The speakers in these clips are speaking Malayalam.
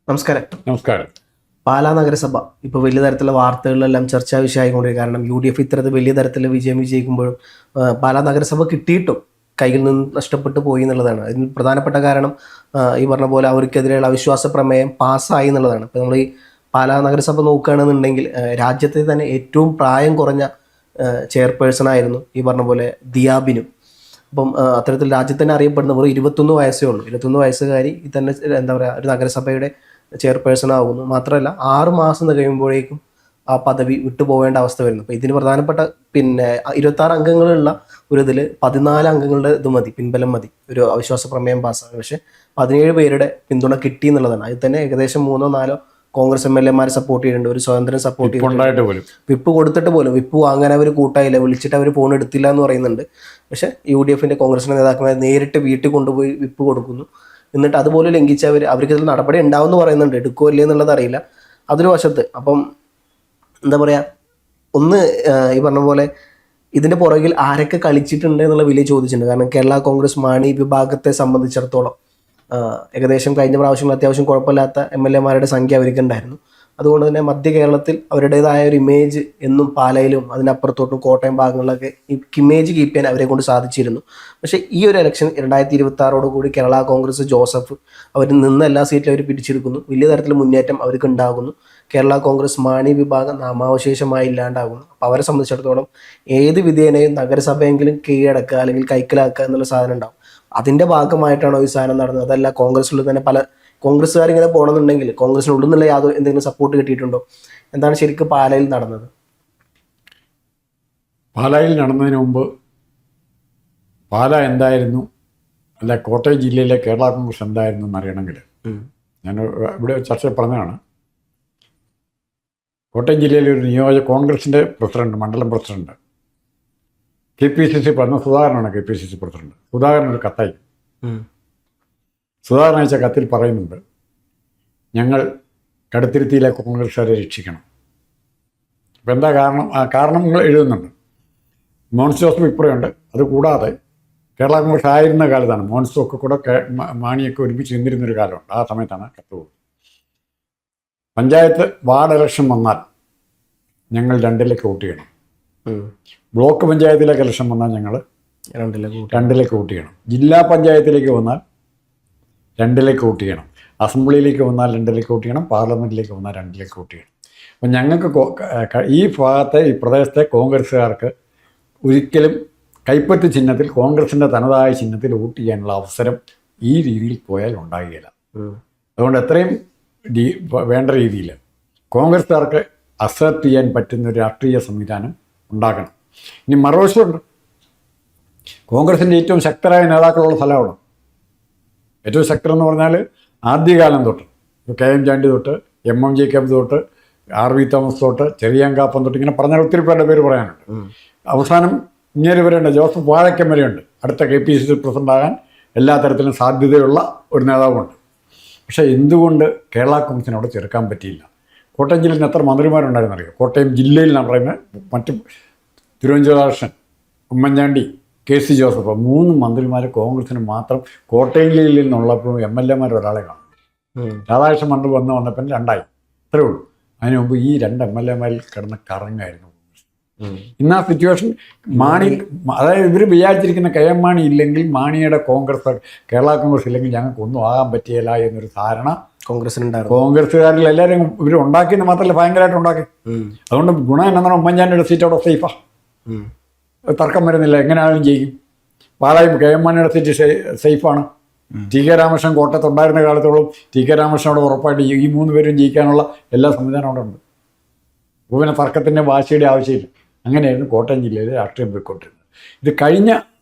നമസ്കാരം. നമസ്കാരം. പാലാ നഗരസഭ ഇപ്പോൾ വലിയ തരത്തിലുള്ള വാർത്തകളിലെല്ലാം ചർച്ചാ വിഷയമായിക്കൊണ്ടിരിക്കും. കാരണം UDF ഇത്തരത്തിൽ വലിയ തരത്തിൽ വിജയിക്കുമ്പോഴും പാലാ നഗരസഭ കിട്ടിയിട്ടും കയ്യിൽ നിന്ന് നഷ്ടപ്പെട്ടു പോയി എന്നുള്ളതാണ്. അതിന് പ്രധാനപ്പെട്ട കാരണം ഈ പറഞ്ഞ പോലെ അവർക്കെതിരെയുള്ള അവിശ്വാസ പ്രമേയം പാസ്സായി എന്നുള്ളതാണ്. ഇപ്പോൾ നമ്മൾ ഈ പാലാ നഗരസഭ നോക്കുകയാണെന്നുണ്ടെങ്കിൽ രാജ്യത്തെ തന്നെ ഏറ്റവും പ്രായം കുറഞ്ഞ ചെയർപേഴ്സൺ ആയിരുന്നു ഈ പറഞ്ഞ പോലെ ദിയാബിനു. അപ്പം അത്തരത്തിൽ രാജ്യത്ത് തന്നെ അറിയപ്പെടുന്ന വെറും 21 വയസ്സേ ഉള്ളൂ. 21 വയസ്സുകാരി തന്നെ എന്താ പറയുക ഒരു നഗരസഭയുടെ ചെയർപേഴ്സൺ ആകുന്നു. മാത്രമല്ല 6 മാസം കഴിയുമ്പോഴേക്കും ആ പദവി വിട്ടുപോകേണ്ട അവസ്ഥ വരുന്നു. അപ്പോൾ ഇതിന് പ്രധാനപ്പെട്ട 26 അംഗങ്ങളുള്ള ഒരു ഇതിൽ 14 അംഗങ്ങളുടെ ഇത് മതി, പിൻബലം മതി ഒരു അവിശ്വാസ പ്രമേയം പാസ്സാണ്. പക്ഷേ 17 പേരുടെ പിന്തുണ കിട്ടി എന്നുള്ളതാണ്. അതിൽ തന്നെ ഏകദേശം 3-4 കോൺഗ്രസ് MLA സപ്പോർട്ട് ചെയ്തിട്ടുണ്ട്, ഒരു സ്വതന്ത്രൻ സപ്പോർട്ട് ചെയ്തിട്ടുണ്ട്. വിപ്പ് കൊടുത്തിട്ട് പോലും വിപ്പ് വാങ്ങാൻ അവർ കൂട്ടായില്ല, വിളിച്ചിട്ട് അവർ ഫോൺ എടുത്തില്ല എന്ന് പറയുന്നുണ്ട്. പക്ഷേ UDF കോൺഗ്രസിൻ്റെ നേതാക്കന്മാർ നേരിട്ട് വീട്ടിൽ കൊണ്ടുപോയി വിപ്പ് കൊടുക്കുന്നു. എന്നിട്ട് അതുപോലെ ലംഘിച്ചവർ അവർക്ക് ഇതിൽ നടപടി ഉണ്ടാവും എന്ന് പറയുന്നുണ്ട്. എടുക്കുമോ ഇല്ലേ എന്നുള്ളത് അറിയില്ല. അതൊരു വശത്ത്. അപ്പം എന്താ പറയുക, ഒന്ന് ഈ പറഞ്ഞ പോലെ ഇതിൻ്റെ പുറകിൽ ആരൊക്കെ കളിച്ചിട്ടുണ്ട് എന്നുള്ള വലിയ ചോദിച്ചിട്ടുണ്ട്. കാരണം കേരള കോൺഗ്രസ് മാണി വിഭാഗത്തെ സംബന്ധിച്ചിടത്തോളം ഏകദേശം കഴിഞ്ഞ പ്രാവശ്യങ്ങൾ അത്യാവശ്യം കുഴപ്പമില്ലാത്ത MLA സംഖ്യ അവർക്കുണ്ടായിരുന്നു. അതുകൊണ്ട് തന്നെ മധ്യ കേരളത്തിൽ അവരുടേതായ ഒരു ഇമേജ് എന്നും പാലയിലും അതിനപ്പുറത്തോട്ടും കോട്ടയം ഭാഗങ്ങളിലൊക്കെ ഈ ഇമേജ് കീപ്പ് ചെയ്യാൻ അവരെ കൊണ്ട് സാധിച്ചിരുന്നു. പക്ഷേ ഈ ഒരു ഇലക്ഷൻ 2026 കൂടി കേരള കോൺഗ്രസ് ജോസഫ് അവർ നിന്ന് എല്ലാ സീറ്റിലും അവർ പിടിച്ചെടുക്കുന്നു. വലിയ തരത്തിൽ മുന്നേറ്റം അവർക്ക് ഉണ്ടാകുന്നു. കേരള കോൺഗ്രസ് മാണി വിഭാഗം നാമാവശേഷമായി ഇല്ലാണ്ടാകുന്നു. അപ്പോൾ അവരെ സംബന്ധിച്ചിടത്തോളം ഏത് വിധേനയും നഗരസഭയെങ്കിലും കീഴടക്കുക അല്ലെങ്കിൽ കൈക്കലാക്കുക എന്നുള്ള സാധനം ഉണ്ടാവും. അതിൻ്റെ ഭാഗമായിട്ടാണോ ഈ സാധനം നടന്നത്? അതല്ല കോൺഗ്രസിൽ തന്നെ പല കോൺഗ്രസ്സുകാർ ഇങ്ങനെ പോകണമെന്നുണ്ടെങ്കിൽ കോൺഗ്രസിനുള്ളിൽ നിന്നുള്ള യാതൊരു എന്തെങ്കിലും സപ്പോർട്ട് കിട്ടിയിട്ടുണ്ടോ? എന്താണ് ശരിക്കും പാലായിൽ നടന്നത്? പാലായിൽ നടന്നതിന് മുമ്പ് പാല എന്തായിരുന്നു, അല്ല കോട്ടയം ജില്ലയിലെ കേരള കോൺഗ്രസ് എന്തായിരുന്നു എന്നറിയണമെങ്കിൽ ഞാൻ ഇവിടെ ചർച്ച പറഞ്ഞതാണ്. കോട്ടയം ജില്ലയിലെ ഒരു കോൺഗ്രസിൻ്റെ പ്രസിഡന്റ്, മണ്ഡലം പ്രസിഡന്റ്, KPCC പറഞ്ഞ സുധാകരനാണ് KPCC പ്രസിഡന്റ്. സുധാകരൻ ഒരു കത്തായി. സുധാകരൻ അയച്ച കത്തിൽ പറയുന്നുണ്ട്, ഞങ്ങൾ കടുത്തിരുത്തിയിലെ കോൺഗ്രസ്സുകാരെ രക്ഷിക്കണം. അപ്പം എന്താ കാരണം? ആ കാരണങ്ങൾ എഴുതുന്നുണ്ട്. മോൻസ് ജോസഫ് ഇപ്പുറയുണ്ട്. അതുകൂടാതെ കേരള കോൺഗ്രസ് ആയിരുന്ന കാലത്താണ് മോൻസും ഒക്കെ കൂടെ മാണിയൊക്കെ ഒരുമിച്ച് നിന്നിരുന്നൊരു കാലമുണ്ട്. ആ സമയത്താണ് കത്ത് പോകുന്നത്. പഞ്ചായത്ത് വാർഡ് ഇലക്ഷൻ വന്നാൽ ഞങ്ങൾ 2ലേക്ക് വോട്ട് ചെയ്യണം. ബ്ലോക്ക് പഞ്ചായത്തിലേക്ക് ഇലക്ഷൻ വന്നാൽ ഞങ്ങൾ 2ലേക്ക് വോട്ട് ചെയ്യണം. ജില്ലാ പഞ്ചായത്തിലേക്ക് വന്നാൽ 2ലേക്ക് വോട്ട് ചെയ്യണം. അസംബ്ലിയിലേക്ക് വന്നാൽ 2ലേക്ക് വോട്ട് ചെയ്യണം. പാർലമെൻറ്റിലേക്ക് വന്നാൽ 2ലേക്ക് വോട്ട് ചെയ്യണം. അപ്പം ഞങ്ങൾക്ക് ഈ ഭാഗത്തെ ഈ പ്രദേശത്തെ കോൺഗ്രസ്സുകാർക്ക് ഒരിക്കലും കൈപ്പറ്റ് ചിഹ്നത്തിൽ കോൺഗ്രസിൻ്റെ തനതായ ചിഹ്നത്തിൽ വോട്ട് ചെയ്യാനുള്ള അവസരം ഈ രീതിയിൽ പോയാൽ ഉണ്ടാകുകയില്ല. അതുകൊണ്ട് എത്രയും വേണ്ട രീതിയിൽ കോൺഗ്രസ്സുകാർക്ക് അക്സെപ്റ്റ് ചെയ്യാൻ പറ്റുന്ന ഒരു രാഷ്ട്രീയ സംവിധാനം ഉണ്ടാക്കണം. ഇനി മറുവശമുണ്ട്, കോൺഗ്രസിൻ്റെ ഏറ്റവും ശക്തരായ നേതാക്കളുള്ള സ്ഥലമാണ്. ഏറ്റവും ശക്തരെന്ന് പറഞ്ഞാൽ ആദ്യകാലം തൊട്ട് KM ചാണ്ടി തൊട്ട് MM ജേക്കബ് തൊട്ട് RV തോമസ് തൊട്ട് ചെറിയാങ്കാപ്പം തൊട്ട് ഇങ്ങനെ പറഞ്ഞാൽ ഒത്തിരി പേരുടെ പേര് പറയാനുണ്ട്. അവസാനം ഇങ്ങനെ വരെയുണ്ട്, ജോസഫ് വാഴയ്ക്കൻ വരെയുണ്ട്. അടുത്ത KPCC പ്രസിഡൻ്റാകാൻ എല്ലാ തരത്തിലും സാധ്യതയുള്ള ഒരു നേതാവുണ്ട്. പക്ഷേ എന്തുകൊണ്ട് കേരള കോൺഗ്രസിനെ അവിടെ ചേർക്കാൻ പറ്റിയില്ല? കോട്ടയം ജില്ലയിൽ എത്ര മന്ത്രിമാരുണ്ടായിരുന്നറിയോ? കോട്ടയം ജില്ലയിൽ ഞാൻ പറയുന്നത് മറ്റ് തിരുവഞ്ചൂരാക്ഷൻ, ഉമ്മൻചാണ്ടി, KC ജോസഫ് 3 മന്ത്രിമാർ കോൺഗ്രസിന് മാത്രം കോട്ടയം ജില്ലയിൽ നിന്നുള്ളപ്പോൾ MLA ഒരാളെ കാണും. രാധാകൃഷ്ണൻ മണ്ഡലം വന്നപ്പോൾ 2ആയി. ഇത്രയേ ഉള്ളൂ. അതിന് മുമ്പ് ഈ 2 MLA കിടന്ന് കറങ്ങായിരുന്നു. ഇന്ന് ആ സിറ്റുവേഷൻ മാണി, അതായത് ഇവർ വിചാരിച്ചിരിക്കുന്ന KM മാണി ഇല്ലെങ്കിൽ മാണിയുടെ കോൺഗ്രസ്, കേരള കോൺഗ്രസ് ഇല്ലെങ്കിൽ ഞങ്ങൾക്കൊന്നും ആകാൻ പറ്റിയില്ല എന്നൊരു ധാരണ കോൺഗ്രസ്സുകാരിൽ എല്ലാവരും ഇവർ ഉണ്ടാക്കിയെന്ന് മാത്രമല്ല ഭയങ്കരമായിട്ട് ഉണ്ടാക്കി. അതുകൊണ്ട് ഗുണം എന്നാണ് ഉമ്മൻചാണ്ടിയുടെ സീറ്റ് അവിടെ സേഫാണ്, തർക്കം വരുന്നില്ല, എങ്ങനെയാണെങ്കിലും ജയിക്കും. പാലായും KM മാണിയുടെ സീറ്റ് സേഫാണ്. TK രാമകൃഷ്ണൻ കോട്ടയത്ത് ഉണ്ടായിരുന്ന കാലത്തോളം TK രാമകൃഷ്ണനോട് ഉറപ്പായിട്ട് ഈ 3 പേരും ജയിക്കാനുള്ള എല്ലാ സംവിധാനവും അവിടെ ഉണ്ട്. അപ്പോൾ പിന്നെ തർക്കത്തിൻ്റെ വാശിയുടെ ആവശ്യമില്ല. അങ്ങനെയായിരുന്നു കോട്ടയം ജില്ലയിൽ രാഷ്ട്രീയം പോയിക്കൊണ്ടിരുന്നത്. ഇത് കഴിഞ്ഞ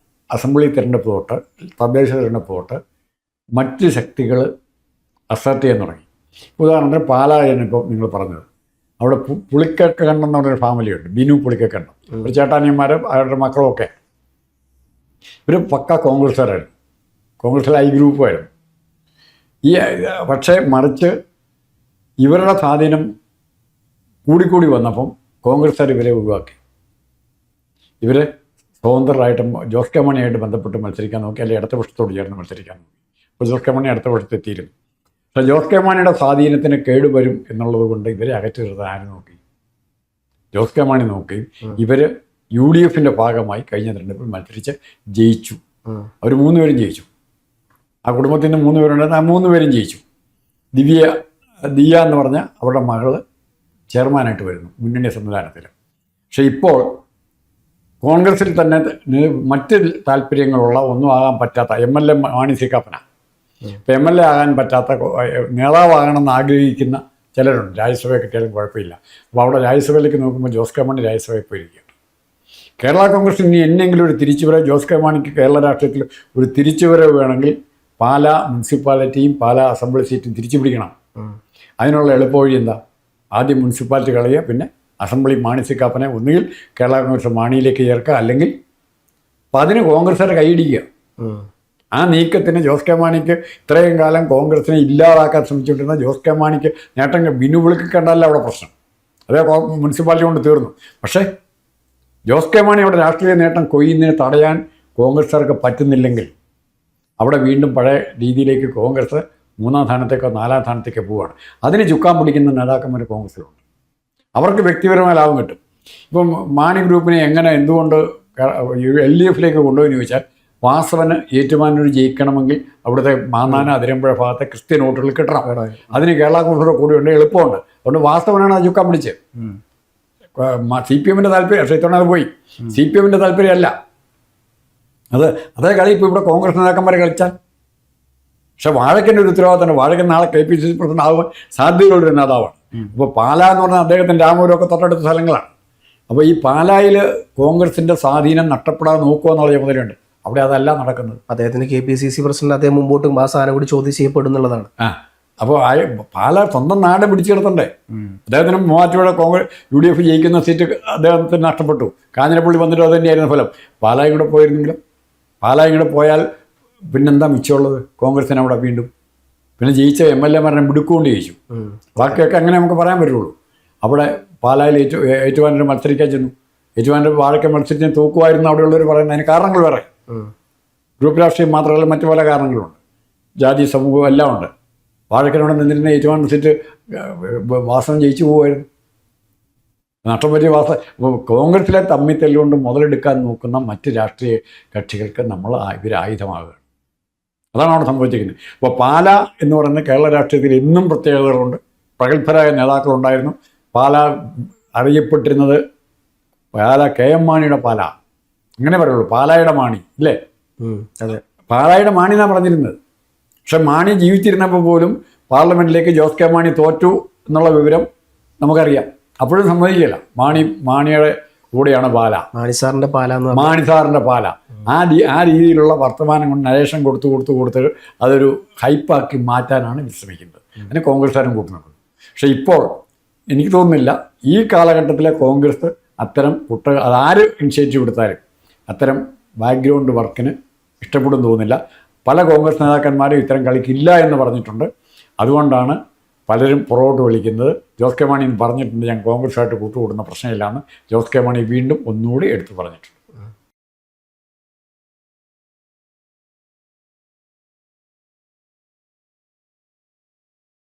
അസംബ്ലി തിരഞ്ഞെടുപ്പ് തൊട്ട് തദ്ദേശ തിരഞ്ഞെടുപ്പ് തൊട്ട് മറ്റ് ശക്തികൾ അസർട്ട് ചെയ്യാൻ തുടങ്ങി. ഉദാഹരണത്തിന് പാലായാണ് ഇപ്പോൾ നിങ്ങൾ പറഞ്ഞത്. അവിടെ പുളിക്കക്കണ്ടം എന്ന് പറഞ്ഞൊരു ഫാമിലിയുണ്ട്, ബിനു പുളിക്കക്കണ്ടം. ഒരു ചേട്ടാനിയന്മാർ അവരുടെ മക്കളുമൊക്കെ ഇവർ പക്ക കോൺഗ്രസ്സുകാരായിരുന്നു. കോൺഗ്രസ്സിലെ ഗ്രൂപ്പായിരുന്നു. പക്ഷേ മറിച്ച് ഇവരുടെ സ്വാധീനം കൂടിക്കൂടി വന്നപ്പം കോൺഗ്രസ്സുകാർ ഇവരെ ഒഴിവാക്കി. ഇവർ സ്വതന്ത്രരായിട്ടും ജോസ് കെ മാണിയായിട്ട് ബന്ധപ്പെട്ട് മത്സരിക്കാൻ നോക്കി, അല്ലെങ്കിൽ ഇടതുപക്ഷത്തോട് ചേർന്ന് മത്സരിക്കാൻ നോക്കി. അപ്പോൾ ജോസ് കെ മാണി അടുത്ത പക്ഷത്ത് എത്തിയിരുന്നു. പക്ഷേ ജോസ് കെ മാണിയുടെ സ്വാധീനത്തിന് കേടുവരും എന്നുള്ളത് കൊണ്ട് ഇവരെ അകറ്റി നിർത്താൻ ആരും നോക്കി? ജോസ് കെ മാണി നോക്കി. ഇവർ UDFിൻ്റെ ഭാഗമായി കഴിഞ്ഞ തെരഞ്ഞെടുപ്പിൽ മത്സരിച്ച് ജയിച്ചു. അവർ 3 പേരും ജയിച്ചു. ആ കുടുംബത്തിന് 3 പേരുണ്ടായിരുന്നു. ആ 3 പേരും ജയിച്ചു. ദിയ എന്ന് പറഞ്ഞ അവരുടെ മകള് ചെയർമാനായിട്ട് വരുന്നു മുന്നണി സംവിധാനത്തിൽ. പക്ഷെ ഇപ്പോൾ കോൺഗ്രസിൽ തന്നെ മറ്റ് താല്പര്യങ്ങളുള്ള ഒന്നും ആകാൻ പറ്റാത്ത MLA മാണി സി കാപ്പന, ഇപ്പം MLA ആകാൻ പറ്റാത്ത നേതാവാകണമെന്ന് ആഗ്രഹിക്കുന്ന ചിലരുണ്ട്. രാജ്യസഭയെ കിട്ടിയാലും കുഴപ്പമില്ല. അപ്പോൾ അവിടെ രാജ്യസഭയിലേക്ക് നോക്കുമ്പോൾ ജോസ് കെ മാണി രാജ്യസഭയിൽ പോയിരിക്കുകയാണ്. കേരള കോൺഗ്രസ് ഇനി എന്നെങ്കിലും ഒരു തിരിച്ചുവരവ്, ജോസ് കെ മാണിക്ക് കേരള രാഷ്ട്രീയത്തിൽ ഒരു തിരിച്ചുവരവ് വേണമെങ്കിൽ പാലാ മുനിസിപ്പാലിറ്റിയും പാലാ അസംബ്ലി സീറ്റും തിരിച്ചു പിടിക്കണം. അതിനുള്ള എളുപ്പവഴി എന്താ? ആദ്യം മുനിസിപ്പാലിറ്റി കളയുക, പിന്നെ അസംബ്ലി മാണി സി കാപ്പനെ ഒന്നുകിൽ കേരള കോൺഗ്രസ് മാണിയിലേക്ക് ചേർക്കുക, അല്ലെങ്കിൽ അപ്പം അതിന് കോൺഗ്രസ്സുകാരെ കൈയിടിക്കുക. ആ നീക്കത്തിന് ജോസ് കെ മാണിക്ക് ഇത്രയും കാലം കോൺഗ്രസിനെ ഇല്ലാതാക്കാൻ ശ്രമിച്ചുകൊണ്ടിരുന്ന ജോസ് കെ മാണിക്ക് നേട്ടം ബിനു വിളിക്ക് കണ്ടല്ല അവിടെ പ്രശ്നം. അതേ മുനിസിപ്പാലിറ്റി കൊണ്ട് തീർന്നു. പക്ഷേ ജോസ് കെ മാണി അവിടെ രാഷ്ട്രീയ നേട്ടം കൊയ്യുന്നതിന് തടയാൻ കോൺഗ്രസ്സുകാർക്ക് പറ്റുന്നില്ലെങ്കിൽ അവിടെ വീണ്ടും പഴയ രീതിയിലേക്ക് കോൺഗ്രസ് 3-ാം സ്ഥാനത്തേക്കോ 4-ാം സ്ഥാനത്തേക്കോ പോവുകയാണ്. അതിന് ചുക്കാൻ പിടിക്കുന്ന നേതാക്കന്മാർ കോൺഗ്രസ്സിലുണ്ട്. അവർക്ക് വ്യക്തിപരമായ ലാഭം കിട്ടും. ഇപ്പം മാണി ഗ്രൂപ്പിനെ എന്തുകൊണ്ട് LDFിലേക്ക് കൊണ്ടുപോയെന്ന് ചോദിച്ചാൽ, വാസവന് ഏറ്റുമാനൂർ ജയിക്കണമെങ്കിൽ അവിടുത്തെ മാന്നാന അതിരമ്പുഴ ഭാഗത്തെ ക്രിസ്ത്യൻ വോട്ടുകൾ കിട്ടണം. അതിന് കേരള കോൺഗ്രസ് കൂടി ഉണ്ട്, എളുപ്പമുണ്ട്. അതുകൊണ്ട് വാസവനാണ് അത് ചുക്കാൻ പിടിച്ചത്. CPMൻ്റെ താല്പര്യം, പക്ഷേ ഇത്തവണ അത് പോയി. CPMൻ്റെ താല്പര്യമല്ല അതേ കളി ഇപ്പോൾ ഇവിടെ കോൺഗ്രസ് നേതാക്കന്മാരെ കളിച്ചാൽ. പക്ഷെ വാഴക്കൻ്റെ ഒരു ഉത്തരവാദിത്തമാണ്. വാഴക്കൻ നാളെ KPCC പ്രസിഡന്റ് ആകുവാൻ സാധ്യതയുള്ളൊരു നേതാവാണ്. ഇപ്പോൾ പാലാ എന്ന് പറഞ്ഞാൽ അദ്ദേഹത്തിൻ്റെ രാമപുരമൊക്കെ തൊട്ടടുത്ത സ്ഥലങ്ങളാണ്. അപ്പോൾ ഈ പാലായിൽ കോൺഗ്രസിൻ്റെ സ്വാധീനം നഷ്ടപ്പെടാതെ നോക്കുക എന്നുള്ള ചുമതലയുണ്ട്. അവിടെ അതല്ല നടക്കുന്നത്. അദ്ദേഹത്തിന് KPCC പ്രസിഡന്റ് അദ്ദേഹം മുമ്പോട്ട് ആ സാധനം കൂടി ചോദ്യം ചെയ്യപ്പെടും എന്നുള്ളതാണ്. അപ്പോൾ പാലാ സ്വന്തം നാട് പിടിച്ചെടുത്തണ്ടേ? അദ്ദേഹത്തിന് മൂവാറ്റുപുഴ കോൺഗ്രസ് UDF ജയിക്കുന്ന സീറ്റ് അദ്ദേഹത്തിന് നഷ്ടപ്പെട്ടു. കാഞ്ഞിരപ്പള്ളി വന്നിട്ട് അത് തന്നെയായിരുന്നു ഫലം. പാലായും കൂടെ പോയിരുന്നെങ്കിലും, പാലായും കൂടെ പോയാൽ പിന്നെന്താ മിച്ചമുള്ളത് കോൺഗ്രസിന് അവിടെ? വീണ്ടും പിന്നെ ജയിച്ച MLA മിടുക്കുകൊണ്ട് ജയിച്ചു. ബാക്കിയൊക്കെ അങ്ങനെ നമുക്ക് പറയാൻ പറ്റുള്ളൂ. അവിടെ പാലായിൽ ഏറ്റുമാനൂർ മത്സരിക്കാൻ ചെന്നു. ഏറ്റുമാനൂർ വാഴയ്ക്ക് മത്സരിച്ച് തൂക്കുമായിരുന്നു അവിടെയുള്ളവർ പറയുന്നത്. അതിന് കാരണങ്ങൾ വേറെ, ഗ്രൂപ്പ് രാഷ്ട്രീയം മാത്രമല്ല മറ്റു പല കാരണങ്ങളുണ്ട്. ജാതി സമൂഹം എല്ലാം ഉണ്ട്. വാഴക്കനോടെ നിന്നിരുന്ന ഏറ്റുമാനൂർ സീറ്റ് വാസനം ജയിച്ചു പോകുമായിരുന്നു. നഷ്ടം പറ്റിയ കോൺഗ്രസിലെ തമ്മിത്തല്ലുകൊണ്ട് മുതലെടുക്കാൻ നോക്കുന്ന മറ്റ് രാഷ്ട്രീയ കക്ഷികൾക്ക് ഇവർ ആയുധമാകുകയാണ്. അതാണ് അവിടെ സംഭവിച്ചിരിക്കുന്നത്. അപ്പോൾ പാലാ എന്ന് പറയുന്ന കേരള രാഷ്ട്രീയത്തിൽ എന്നും പ്രത്യേകതകളുണ്ട്. പ്രഗത്ഭരായ നേതാക്കളുണ്ടായിരുന്നു. പാലാ അറിയപ്പെട്ടിരുന്നത് പാലാ KM മാണിയുടെ പാലാ, അങ്ങനെ പറയുള്ളൂ. പാലായുടെ മാണി ഇല്ലേ? അതെ, പാലായുടെ മാണി എന്നാണ് പറഞ്ഞിരുന്നത്. പക്ഷെ മാണി ജീവിച്ചിരുന്നപ്പോൾ പോലും പാർലമെൻറ്റിലേക്ക് ജോസ് കെ മാണി തോറ്റു എന്നുള്ള വിവരം നമുക്കറിയാം. അപ്പോഴും സമ്മതിക്കില്ല. മാണിയുടെ കൂടെയാണ് പാല, മാണിസാറിൻ്റെ പാല. ആ രീതിയിലുള്ള വർത്തമാനം കൊണ്ട് നരേഷൻ കൊടുത്ത് അതൊരു ഹൈപ്പാക്കി മാറ്റാനാണ് ശ്രമിക്കുന്നത്. അതിന് കോൺഗ്രസ്സുകാരും കൂട്ടുന്നത്. പക്ഷേ ഇപ്പോൾ എനിക്ക് തോന്നുന്നില്ല ഈ കാലഘട്ടത്തിലെ കോൺഗ്രസ് അത്തരം അതാര് ഇനിഷ്യേറ്റീവ് എടുത്താലും അത്തരം ബാക്ക്ഗ്രൗണ്ട് വർക്കിന് ഇഷ്ടപ്പെടും തോന്നുന്നില്ല. പല കോൺഗ്രസ് നേതാക്കന്മാരും ഇത്തരം കളിക്കില്ല എന്ന് പറഞ്ഞിട്ടുണ്ട്. അതുകൊണ്ടാണ് പലരും പുറകോട്ട് വിളിക്കുന്നത്. ജോസ് കെ മാണി പറഞ്ഞിട്ടുണ്ട്, ഞാൻ കോൺഗ്രസ്സായിട്ട് കൂട്ടുകൂടുന്ന പ്രശ്നമില്ലാന്ന്. ജോസ് കെ മാണി വീണ്ടും ഒന്നുകൂടി എടുത്തു പറഞ്ഞിട്ടുണ്ട്.